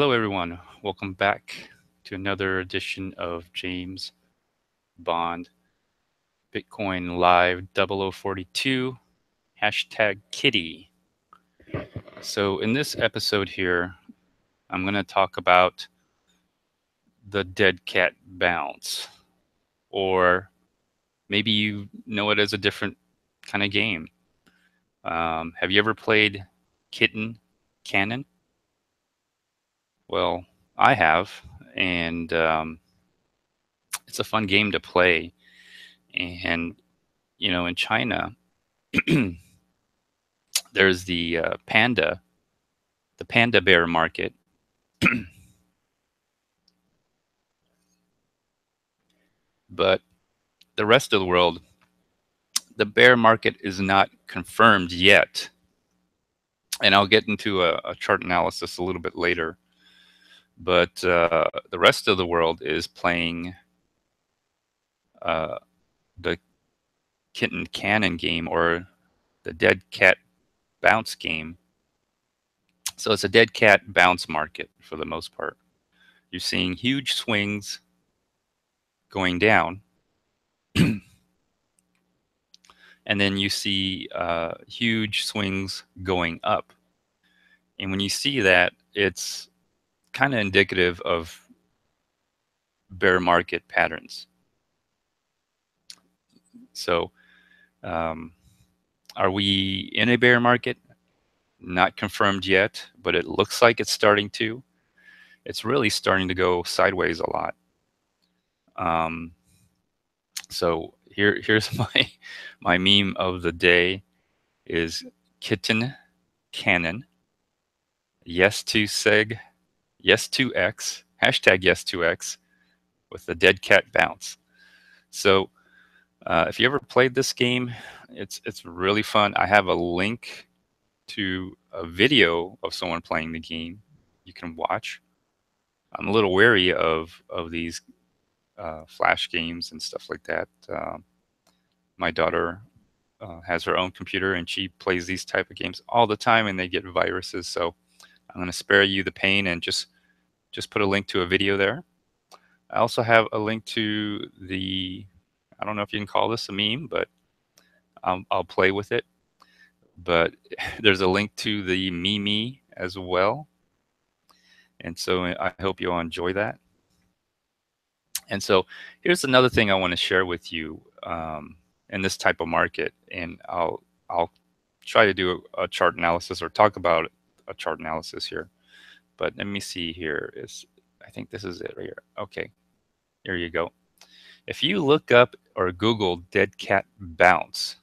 Hello, everyone. Welcome back to another edition of James Bond Bitcoin Live 0042 hashtag Kitty. So, in this episode here, I'm going to talk about the dead cat bounce, or maybe you know it as a different kind of game. Have you ever played Kitten Cannon? Well, I have, and it's a fun game to play. And in China, there's the panda bear market, but the rest of the world, the bear market is not confirmed yet. And I'll get into a chart analysis a little bit later. But the rest of the world is playing uh, the Kitten Cannon game, or the dead cat bounce game. So it's a dead cat bounce market for the most part. You're seeing huge swings going down, and then you see huge swings going up. And when you see that, it's kind of indicative of bear market patterns. So, um, are we in a bear market? Not confirmed yet, but it looks like it's starting to. It's really starting to go sideways a lot. Um, here's my meme of the day is Kitten Cannon. Yes to seg, yes to X, hashtag yes to X with the dead cat bounce. So if you ever played this game, it's really fun. I have a link to a video of someone playing the game you can watch. I'm a little wary of these flash games and stuff like that. My daughter has her own computer and she plays these type of games all the time, and they get viruses. So I'm going to spare you the pain and just put a link to a video there. I also have a link to I don't know if you can call this a meme, but I'll play with it. But there's a link to the meme as well. And so I hope you all enjoy that. And so here's another thing I want to share with you in this type of market. And I'll try to do a chart analysis or talk about a chart analysis here. But let me see here. I think this is it right here. Okay, here you go. If you look up or Google dead cat bounce,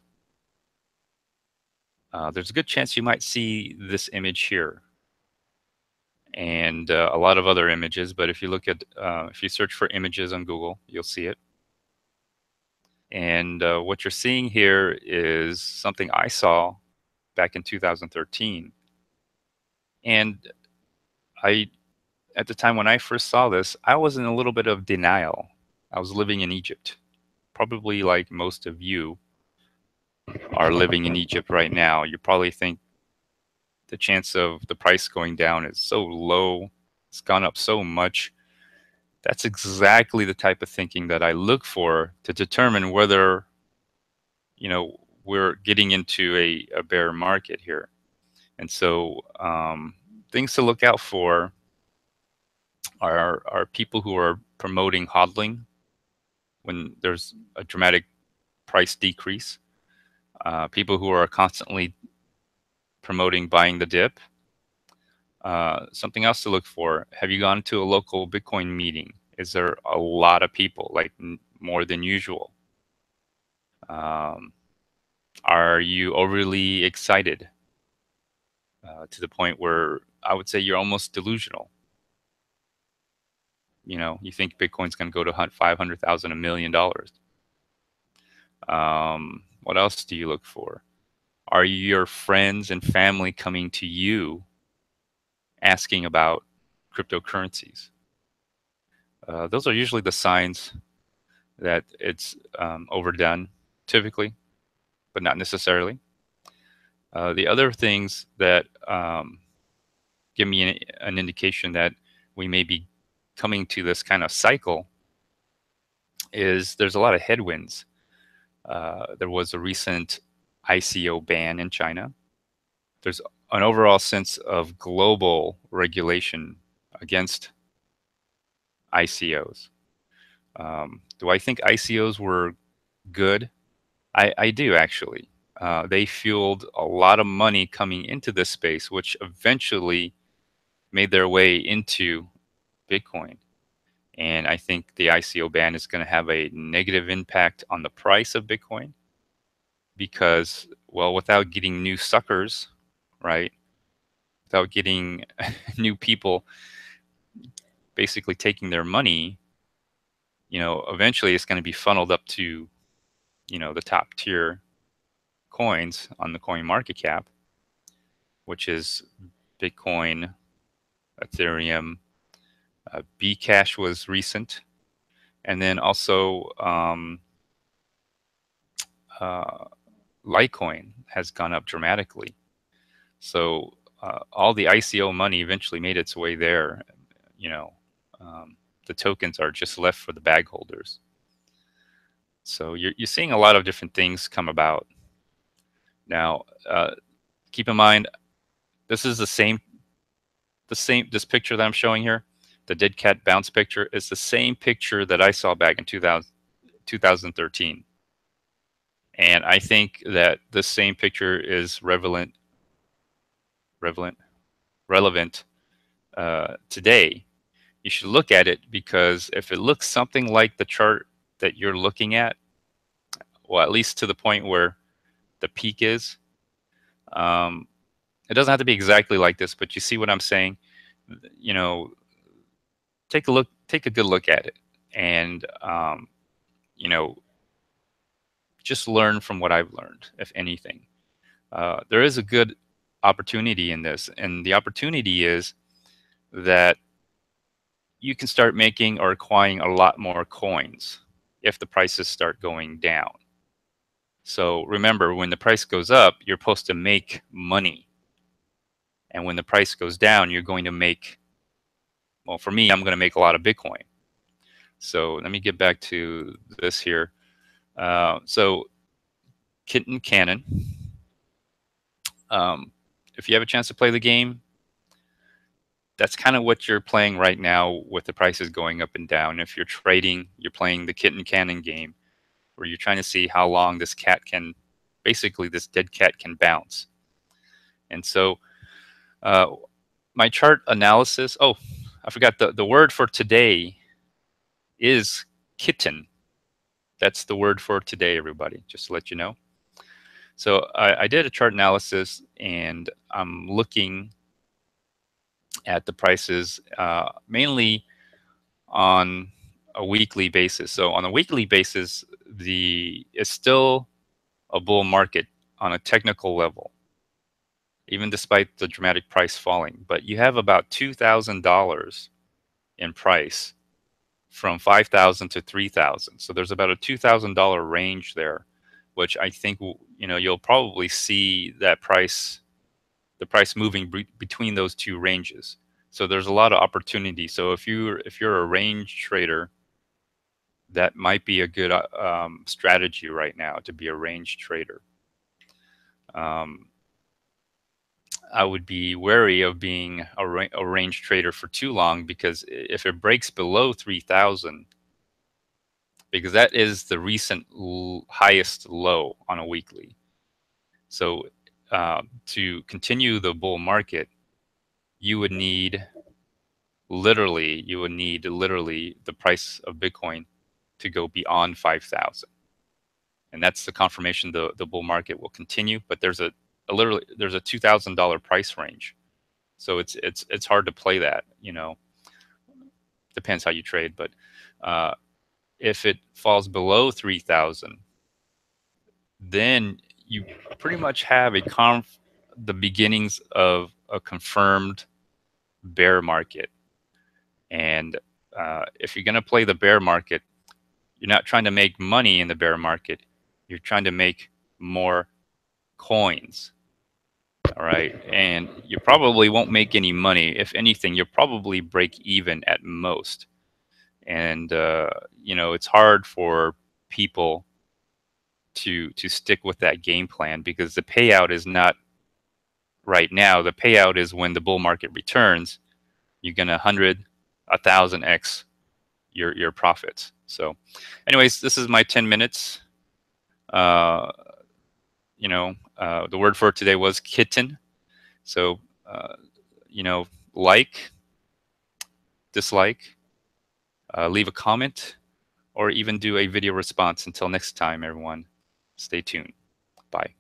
there's a good chance you might see this image here and a lot of other images. But if you look at, if you search for images on Google, you'll see it. And what you're seeing here is something I saw back in 2013. And at the time when I first saw this, I was in a little bit of denial. I was living in Egypt, probably like most of you are living in Egypt right now. You probably think the chance of the price going down is so low. It's gone up so much. That's exactly the type of thinking that I look for to determine whether, we're getting into a bear market here. And so things to look out for are people who are promoting hodling when there's a dramatic price decrease, people who are constantly promoting buying the dip. Something else to look for: have you gone to a local Bitcoin meeting? Is there a lot of people, like more than usual? Are you overly excited to the point where I would say you're almost delusional? You think Bitcoin's going to go to 500,000, $1 million. What else do you look for? Are your friends and family coming to you asking about cryptocurrencies? Those are usually the signs that it's overdone, typically, but not necessarily. The other things that give me an indication that we may be coming to this kind of cycle is there's a lot of headwinds. There was a recent ICO ban in China. There's an overall sense of global regulation against ICOs. Do I think ICOs were good? I do actually. They fueled a lot of money coming into this space, which eventually made their way into Bitcoin. And I think the ICO ban is going to have a negative impact on the price of Bitcoin because, well, without getting new suckers, right? Without getting new people basically taking their money, eventually it's going to be funneled up to, the top tier coins on the coin market cap, which is Bitcoin, Ethereum, Bcash was recent, and then also uh, Litecoin has gone up dramatically. So all the ICO money eventually made its way there. You know, um, the tokens are just left for the bag holders. So you're seeing a lot of different things come about. Now, keep in mind, this is this picture that I'm showing here, the dead cat bounce picture, is the same picture that I saw back in 2013. And I think that this same picture is relevant, relevant today. You should look at it because if it looks something like the chart that you're looking at, well, at least to the point where the peak is, um, it doesn't have to be exactly like this, but you see what I'm saying? You know, take a good look at it, and you know, just learn from what I've learned, if anything. There is a good opportunity in this, and the opportunity is that you can start making or acquiring a lot more coins if the prices start going down. So remember, when the price goes up, you're supposed to make money. And when the price goes down, you're going to make, well, for me, I'm going to make a lot of Bitcoin. So let me get back to this here. So Kitten Cannon, if you have a chance to play the game, that's kind of what you're playing right now with the prices going up and down. If you're trading, you're playing the Kitten Cannon game where you're trying to see how long this cat can, basically this dead cat can bounce. And so uh, my chart analysis, oh, I forgot the word for today is kitten. That's the word for today, everybody, just to let you know. So I did a chart analysis and I'm looking at the prices mainly on a weekly basis. So on a weekly basis, it's still a bull market on a technical level, even despite the dramatic price falling. But you have about $2,000 in price from 5,000 to 3,000. So there's about a $2,000 range there, which I think you'll probably see that the price moving between those two ranges. So there's a lot of opportunity. So if you're a range trader, that might be a good strategy right now to be a range trader. I would be wary of being a range trader for too long because if it breaks below 3,000, because that is the recent highest low on a weekly. So to continue the bull market, you would need literally the price of Bitcoin to go beyond 5,000. And that's the confirmation the bull market will continue. But there's a $2,000 price range, so it's hard to play that. Depends how you trade, but if it falls below 3,000, then you pretty much have the beginnings of a confirmed bear market. And if you're going to play the bear market, you're not trying to make money in the bear market. You're trying to make more coins. All right. And you probably won't make any money. If anything, you'll probably break even at most. And, it's hard for people to stick with that game plan because the payout is not right now. The payout is when the bull market returns, you're going to 100, 1,000x your profits. So, anyways, this is my 10 minutes. Uh, the word for today was kitten. So, uh, you know, like, dislike, leave a comment, or even do a video response. Until next time, everyone, stay tuned. Bye.